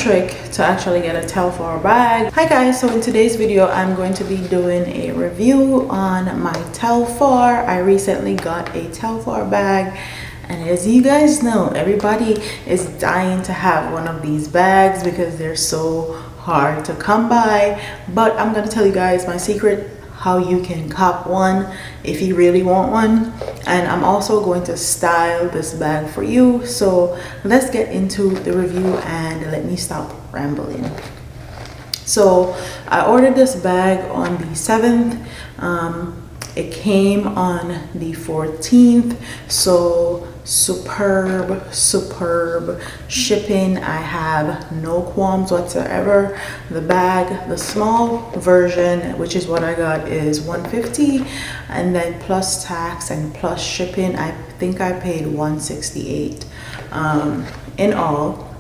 trick to actually get a Teflar bag. Hi guys, so in today's video I'm going to be doing a review on my Teflar. I recently got a Teflar bag, and as you guys know, everybody is dying to have one of these bags because they're so hard to come by. But I'm going to tell you guys my secret how you can cop one if you really want one, and I'm also going to style this bag for you. So let's get into the review and let me stop rambling. So I ordered this bag on the 7th. It came on the 14th, so superb shipping. I have no qualms whatsoever. The bag, the small version, which is what I got, is $150, and then plus tax and plus shipping, I think I paid $168 in all.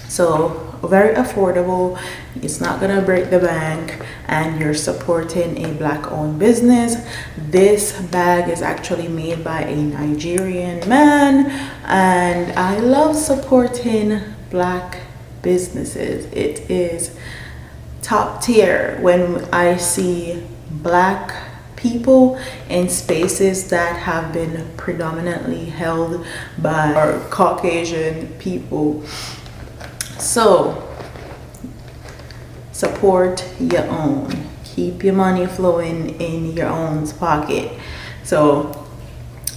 So very affordable. It's not gonna break the bank, and you're supporting a black owned business. This bag is actually made by a Nigerian man, and I love supporting black businesses. It is top tier when I see black people in spaces that have been predominantly held by Caucasian people. So support your own, keep your money flowing in your own pocket. So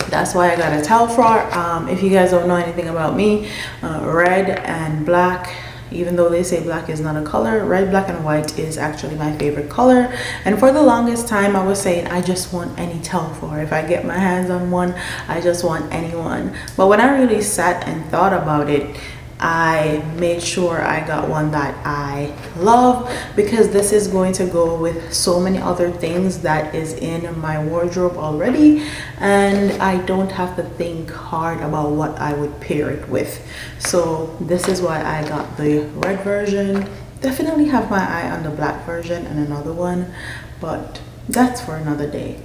that's why I got a Teflar. If you guys don't know anything about me, red and black, even though they say black is not a color, red, black, and white is actually my favorite color. And for the longest time I was saying I just want any Teflar. If I get my hands on one, I just want anyone. But when I really sat and thought about it, I made sure I got one that I love, because this is going to go with so many other things that is in my wardrobe already, and I don't have to think hard about what I would pair it with. So this is why I got the red version. Definitely have my eye on the black version and another one, but that's for another day.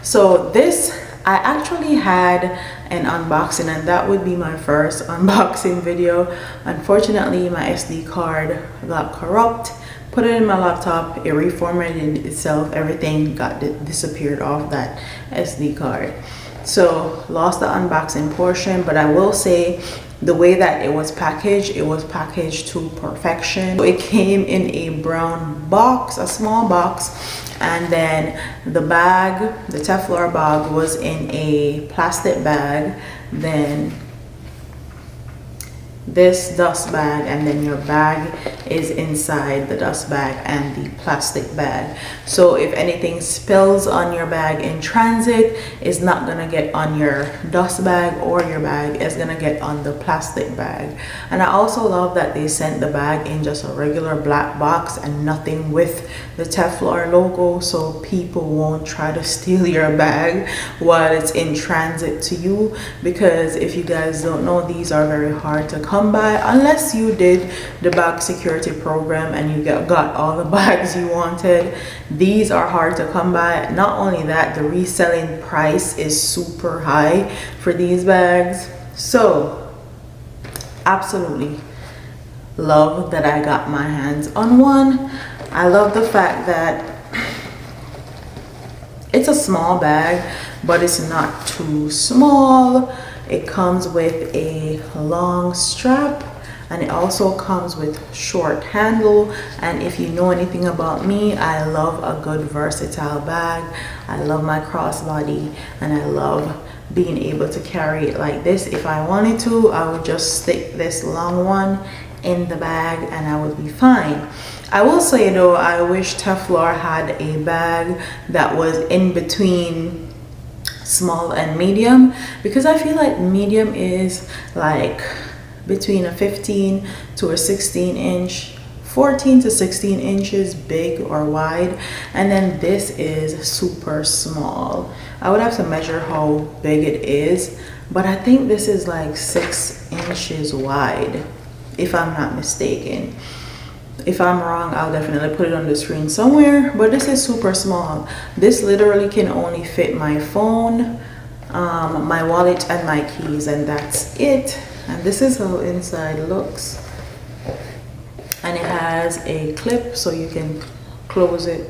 So this, I actually had an unboxing, and that would be my first unboxing video. Unfortunately, my SD card got corrupt. Put it in my laptop, it reformatted itself, everything got disappeared off that SD card. So lost the unboxing portion, but I will say the way that it was packaged to perfection. So it came in a brown box, a small box, and then the bag, the Teflar bag, was in a plastic bag, then this dust bag, and then your bag is inside the dust bag and the plastic bag. So if anything spills on your bag in transit, it's not gonna get on your dust bag or your bag, it's gonna get on the plastic bag. And I also love that they sent the bag in just a regular black box and nothing with the Teflar logo, so people won't try to steal your bag while it's in transit to you. Because if you guys don't know, these are very hard to come by unless you did the bag security program and you got all the bags you wanted. These are hard to come by. Not only that, the reselling price is super high for these bags. So absolutely love that I got my hands on one. I love the fact that it's a small bag, but it's not too small. It comes with a long strap, and it also comes with short handle. And if you know anything about me, I love a good versatile bag. I love my crossbody, and I love being able to carry it like this. If I wanted to, I would just stick this long one in the bag and I would be fine. I will say though, I wish Teflar had a bag that was in between small and medium, because I feel like medium is like between a 15 to a 16 inch, 14 to 16 inches big or wide, and then this is super small. I would have to measure how big it is, but I think this is like 6 inches wide, if I'm not mistaken. If I'm wrong, I'll definitely put it on the screen somewhere, but this is super small. This literally can only fit my phone, my wallet, and my keys, and that's it. And this is how inside looks. and it has a clip so you can close it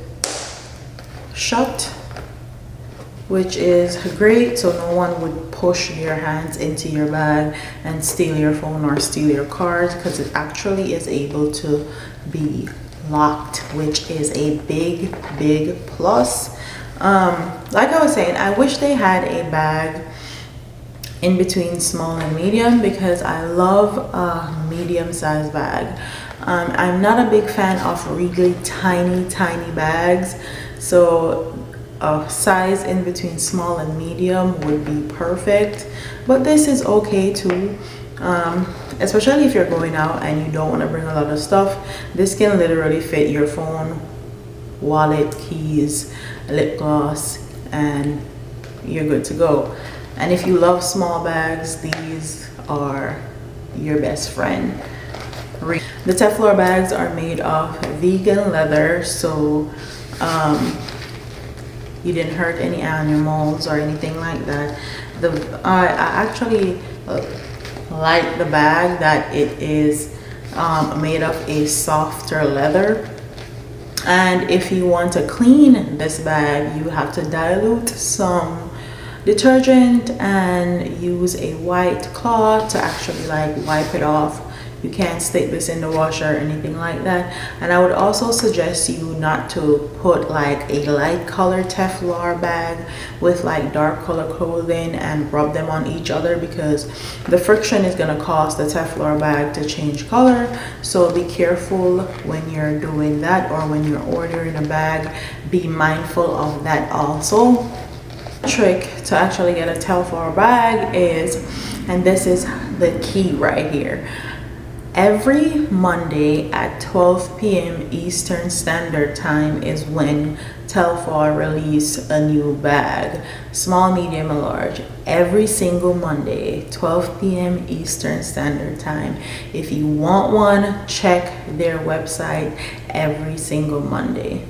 shut, which is great, so no one would push their hands into your bag and steal your phone or steal your cards, because it actually is able to be locked, which is a big plus. Like I was saying, I wish they had a bag in between small and medium, because I love a medium-sized bag. I'm not a big fan of really tiny bags, so a size in between small and medium would be perfect, but this is okay too. Especially if you're going out and you don't want to bring a lot of stuff, this can literally fit your phone, wallet, keys, lip gloss, and you're good to go. And if you love small bags, these are your best friend. The Teflar bags are made of vegan leather, so you didn't hurt any animals or anything like that. I actually like the bag that it is made of a softer leather. And if you want to clean this bag, you have to dilute some detergent and use a white cloth to actually like wipe it off. You can't stick this in the washer or anything like that. And I would also suggest you not to put like a light color Teflar bag with like dark color clothing and rub them on each other, because the friction is going to cause the Teflar bag to change color. So be careful when you're doing that, or when you're ordering a bag, be mindful of that also. Trick to actually get a Teflar bag is, and this is the key right here, every Monday at 12 p.m. Eastern Standard Time is when Teflar release a new bag, small, medium, and large. Every single Monday, 12 p.m. Eastern Standard Time. If you want one, check their website every single Monday.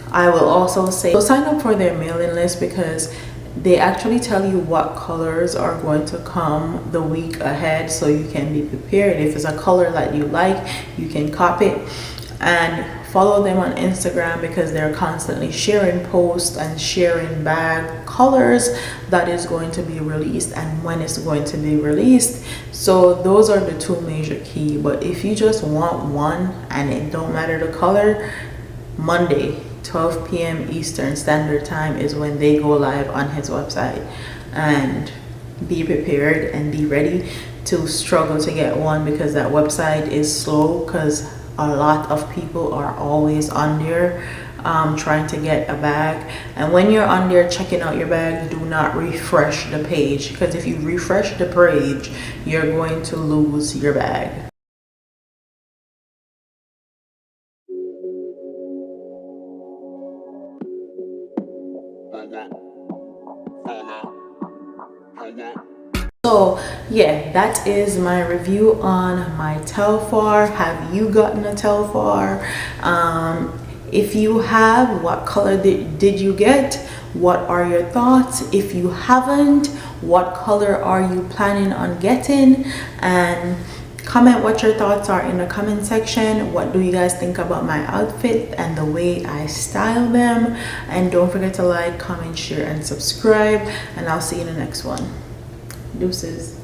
I will also say, so sign up for their mailing list, because they actually tell you what colors are going to come the week ahead, so you can be prepared. If it's a color that you like, you can copy it. And follow them on Instagram, because they're constantly sharing posts and sharing bag colors that is going to be released and when it's going to be released. So those are the two major key. But if you just want one and it don't matter the color, Monday 12 p.m. Eastern Standard Time is when they go live on his website. And be prepared and be ready to struggle to get one, because that website is slow, because a lot of people are always on there trying to get a bag. And when you're on there checking out your bag, do not refresh the page, because if you refresh the page, you're going to lose your bag. So yeah, that is my review on my Teflar. Have you gotten a Teflar? If you have, what color did you get? What are your thoughts? If you haven't, what color are you planning on getting? And comment what your thoughts are in the comment section. What do you guys think about my outfit and the way I style them? And don't forget to like, comment, share, and subscribe. And I'll see you in the next one. Deuces.